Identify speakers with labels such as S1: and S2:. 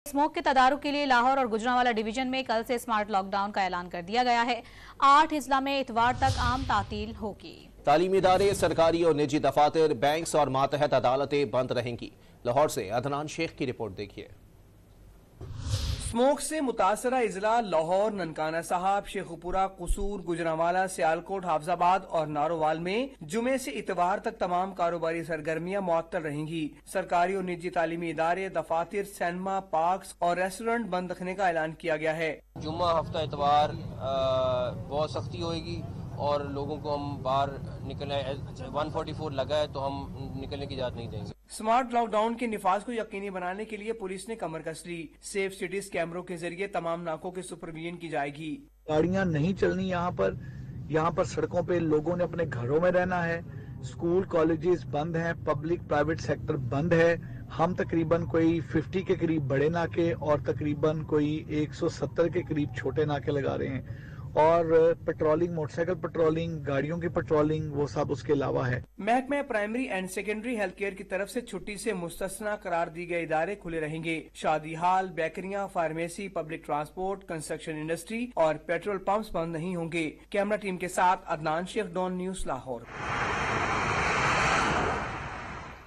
S1: Smoke के तदारुक के लिए लाहौर और गुजरांवाला डिवीजन में कल से स्मार्ट लॉकडाउन का ऐलान कर दिया गया है। 8 अजला में इतवार तक आम तातील होगी।
S2: तालीमी इदारे, सरकारी और निजी दफातर, बैंक्स और मातहत अदालतें बंद रहेंगी। लाहौर से अदनान शेख की रिपोर्ट देखिए।
S3: स्मोक से मुतासरा इजला लाहौर, ननकाना साहब, शेखुपुरा, कसूर, गुजरांवाला, सियालकोट, हाफजाबाद और नारोवाल में जुमे से इतवार तक तमाम कारोबारी सरगर्मियां मुअत्तल रहेंगी। सरकारी और निजी तालीमी इदारे, दफातर, सिनेमा, पार्क्स और रेस्टोरेंट बंद रखने का ऐलान किया गया है।
S4: जुम्मा, हफ्ता, इतवार बहुत सख्ती होगी और लोगों को हम बाहर निकलने 144 लगा है तो हम निकलने की इजाजत नहीं देंगे।
S3: स्मार्ट लॉकडाउन के निफाज को यकीनी बनाने के लिए पुलिस ने कमर कस ली। सेफ सिटीज कैमरों के जरिए तमाम नाकों की सुपरविजन की जाएगी।
S5: गाड़ियां नहीं चलनी यहाँ पर सड़कों पे लोगों ने अपने घरों में रहना है। स्कूल कॉलेजेस बंद हैं, पब्लिक प्राइवेट सेक्टर बंद है। हम तकरीबन कोई 50 के करीब बड़े नाके और तकरीबन कोई 170 के करीब छोटे नाके लगा रहे हैं और पेट्रोलिंग, मोटरसाइकिल पेट्रोलिंग, गाड़ियों की पेट्रोलिंग, वो सब उसके अलावा है।
S3: महकमा primary and secondary health care की तरफ से छुट्टी से मुस्तस्ना करार दी गए इदारे खुले रहेंगे। शादी हाल, बेकरियां, pharmacy, public transport, construction industry और पेट्रोल पंप्स बंद नहीं होंगे। कैमरा टीम के साथ अदनान शेख, डॉन न्यूज, लाहौर।